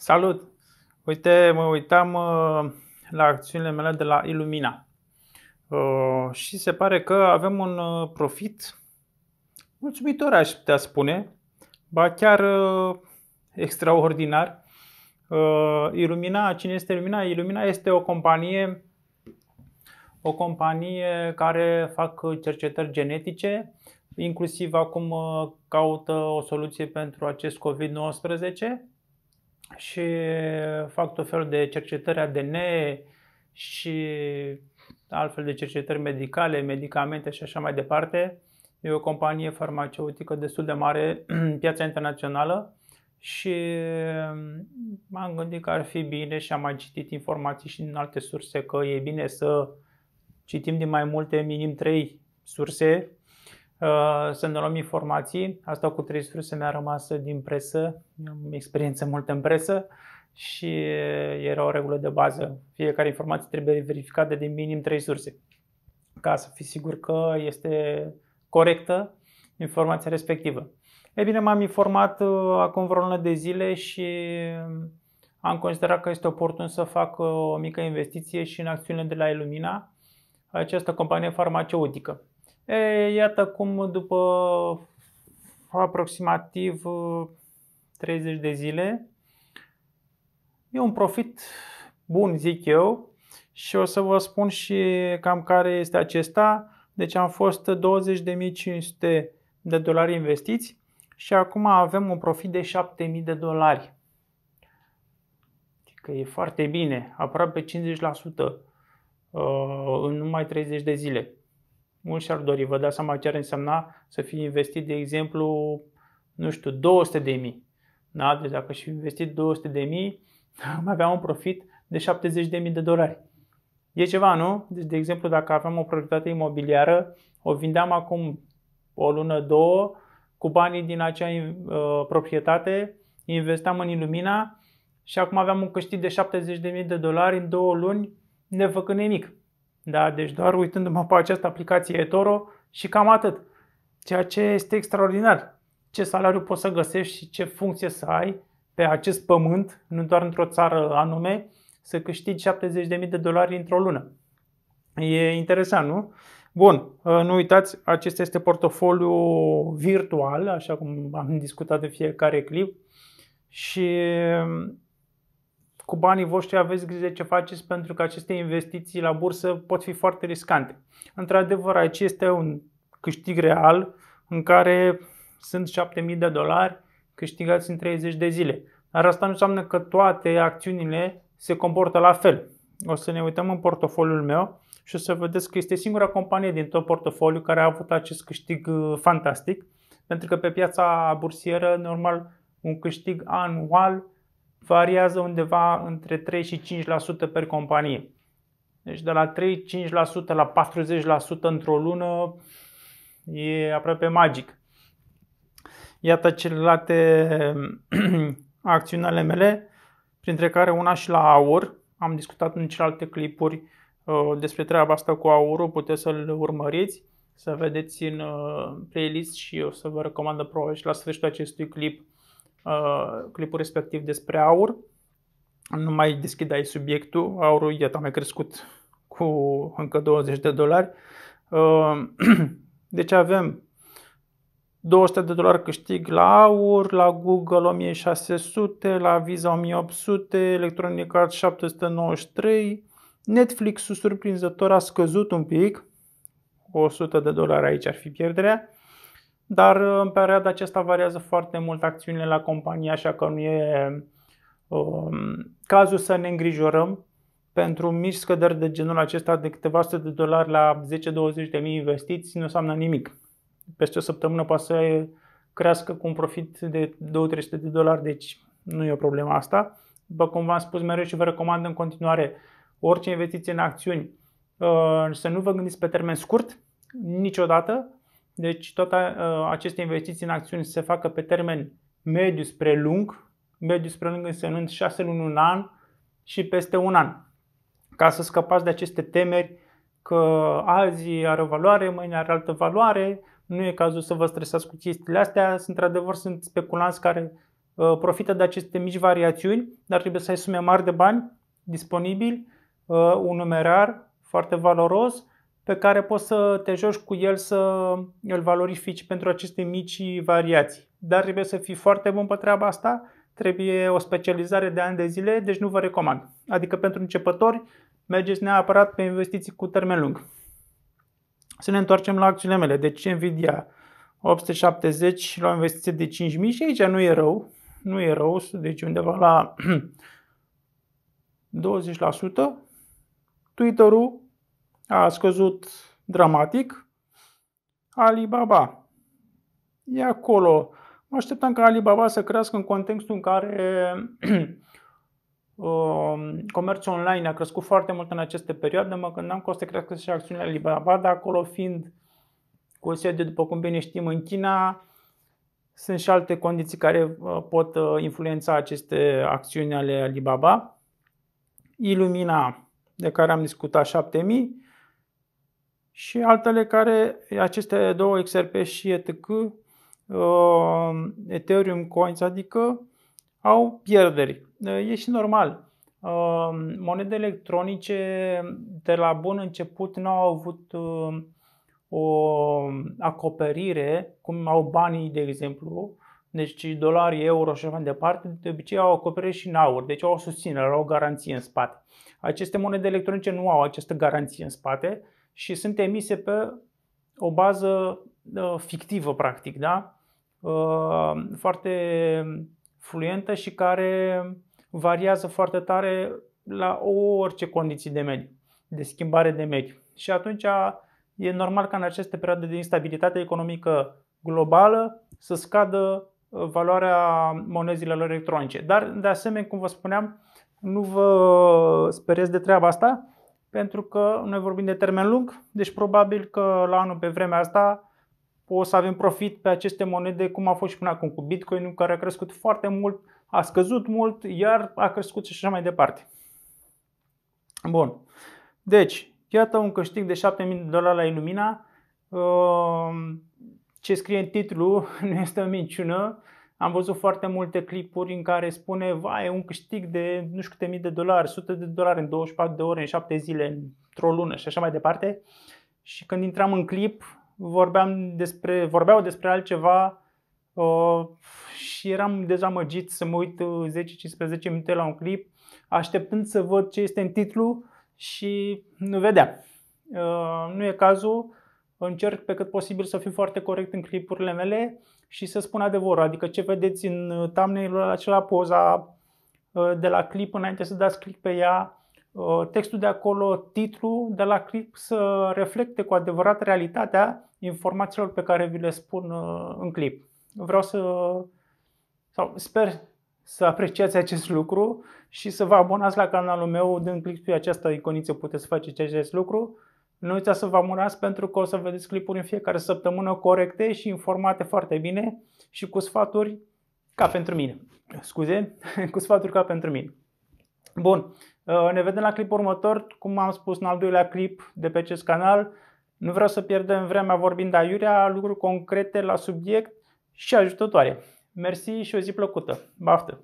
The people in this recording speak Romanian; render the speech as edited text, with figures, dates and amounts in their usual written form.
Salut! Uite, mă uitam la acțiunile mele de la Illumina și se pare că avem un profit mulțumitor, aș putea spune, ba chiar extraordinar. Illumina, cine este Illumina? Illumina este o companie care fac cercetări genetice, inclusiv acum caută o soluție pentru acest COVID-19 și fac tot felul de cercetări ADN și altfel de cercetări medicale, medicamente și așa mai departe. E o companie farmaceutică destul de mare în piața internațională și m-am gândit că ar fi bine și am mai citit informații și din alte surse că e bine să citim din mai multe, minim 3 surse, să ne luăm informații. Asta cu 3 surse mi-a rămas din presă, am experiență multă în presă și era o regulă de bază. Fiecare informație trebuie verificată din minim 3 surse, ca să fii sigur că este corectă informația respectivă. Ei bine, m-am informat acum vreo lună de zile și am considerat că este oportun să fac o mică investiție și în acțiunile de la Illumina, această companie farmaceutică. Iată cum după aproximativ 30 de zile e un profit bun, zic eu, și o să vă spun și cam care este acesta. Deci am fost $20.500 investiți și acum avem un profit de $7.000. Că e foarte bine, aproape 50% în numai 30 de zile. Mulți și-ar dori, vă dați seama ce ar însemna să fii investit, de exemplu, nu știu, 200.000. Da? Deci dacă și investit 200.000, am avea un profit de $70.000. E ceva, nu? Deci, de exemplu, dacă aveam o proprietate imobiliară, o vindeam acum o lună, două, cu banii din acea proprietate, investeam în Illumina și acum aveam un câștig de $70.000 în 2 luni, nefăcând nimic. Da, deci doar uitându-mă pe această aplicație eToro și cam atât. Ceea ce este extraordinar. Ce salariu poți să găsești și ce funcție să ai pe acest pământ, nu doar într-o țară anume, să câștigi $70.000 într-o lună. E interesant, nu? Bun, nu uitați, acesta este portofoliu virtual, așa cum am discutat de fiecare clip, și cu banii voștri aveți grijă ce faceți, pentru că aceste investiții la bursă pot fi foarte riscante. Într-adevăr, aici este un câștig real în care sunt $7.000 câștigați în 30 de zile. Dar asta nu înseamnă că toate acțiunile se comportă la fel. O să ne uităm în portofoliul meu și o să vedeți că este singura companie din tot portofoliu care a avut acest câștig fantastic, pentru că pe piața bursieră, normal, un câștig anual variază undeva între 3 și 5% per companie. Deci de la 3-5% la 40% într-o lună e aproape magic. Iată celelalte acțiuni ale mele, printre care una și la aur. Am discutat în celelalte clipuri despre treaba asta cu aurul, puteți să-l urmăriți, să vedeți în playlist și o să vă recomand probabil și la sfârșitul acestui clip clipul respectiv despre aur. Nu mai deschid aici subiectul. Aurul, iată, a mai crescut cu încă $20. Deci avem $200 câștig la aur, la Google 1.600, la Visa 1.800, Electronic Arts 793, Netflix-ul surprinzător a scăzut un pic, $100 aici ar fi pierderea, dar în perioada aceasta variază foarte mult acțiunile la companie, așa că nu e cazul să ne îngrijorăm. Pentru mici scăderi de genul acesta de câteva sute de dolari la 10-20 de mii investiți nu înseamnă nimic. Peste o săptămână poate să crească cu un profit de $200-300, deci nu e o problemă asta. După cum v-am spus mereu și vă recomand în continuare, orice investiție în acțiuni, să nu vă gândiți pe termen scurt, niciodată. Deci toate aceste investiții în acțiuni se facă pe termen mediu spre lung, însemnând 6 luni, un an și peste un an, ca să scăpați de aceste temeri că azi are o valoare, mâine are altă valoare. Nu e cazul să vă stresați cu chestiile astea. Într-adevăr, sunt speculanți care profită de aceste mici variațiuni, dar trebuie să ai sume mari de bani disponibili, un numerar foarte valoros pe care poți să te joci cu el, să îl valorifici pentru aceste mici variații. Dar trebuie să fii foarte bun pe treaba asta, trebuie o specializare de ani de zile, deci nu vă recomand. Adică pentru începători, mergeți neapărat pe investiții cu termen lung. Să ne întoarcem la acțiunile mele. Deci Nvidia 870 la o investiție de 5.000 și aici nu e rău. Nu e rău, deci undeva la 20%. Twitter-ul a scăzut dramatic. Alibaba e acolo. Mă așteptam ca Alibaba să crească în contextul în care comerțul online a crescut foarte mult în aceste perioade. Mă gândeam că o să crească și acțiunile Alibaba, dar acolo fiind cu sediu, după cum bine știm, în China, sunt și alte condiții care pot influența aceste acțiuni ale Alibaba. Illumina, de care am discutat, 7.000, și altele care, aceste două, XRP și ETC, Ethereum Coins, adică au pierderi. E și normal. Monede electronice de la bun început nu au avut o acoperire, cum au banii, de exemplu, deci dolari, euro și așa mai departe, de obicei au acoperire și în aur, deci au o susținere, au o garanție în spate. Aceste monede electronice nu au această garanție în spate și sunt emise pe o bază fictivă, practic, da? Foarte fluentă și care variază foarte tare la orice condiții de mediu, de schimbare de mediu. Și atunci e normal ca în aceste perioade de instabilitate economică globală să scadă valoarea monezilor electronice. Dar, de asemenea, cum vă spuneam, nu vă speriați de treaba asta, pentru că noi vorbim de termen lung, deci probabil că la anul pe vremea asta o să avem profit pe aceste monede, cum a fost și până acum cu Bitcoin, care a crescut foarte mult, a scăzut mult, iar a crescut și așa mai departe. Bun. Deci, iată un câștig de $7.000 la Illumina. Ce scrie în titlu nu este o minciună. Am văzut foarte multe clipuri în care spune, vai, un câștig de nu știu câte mii de dolari, sute de dolari în 24 de ore, în 7 zile, într-o lună și așa mai departe. Și când intram în clip, vorbeau despre altceva și eram dezamăgit să mă uit 10-15 minute la un clip, așteptând să văd ce este în titlu și nu vedeam. Nu e cazul. Încerc pe cât posibil să fiu foarte corect în clipurile mele și să spun adevărul. Adică ce vedeți în thumbnail-ul acela, poza de la clip, înainte să dați click pe ea, textul de acolo, titlul de la clip să reflecte cu adevărat realitatea informațiilor pe care vi le spun în clip. Sper să apreciați acest lucru și să vă abonați la canalul meu. Dând click pe această iconiță puteți face acest lucru. Nu uitați să vă abonați, pentru că o să vedeți clipuri în fiecare săptămână corecte și informate foarte bine și cu sfaturi ca pentru mine. Cu sfaturi ca pentru mine. Bun, ne vedem la clipul următor, cum am spus în al doilea clip de pe acest canal. Nu vreau să pierdem vremea vorbind aiurea, lucruri concrete la subiect și ajutătoare. Mersi și o zi plăcută. Baftă!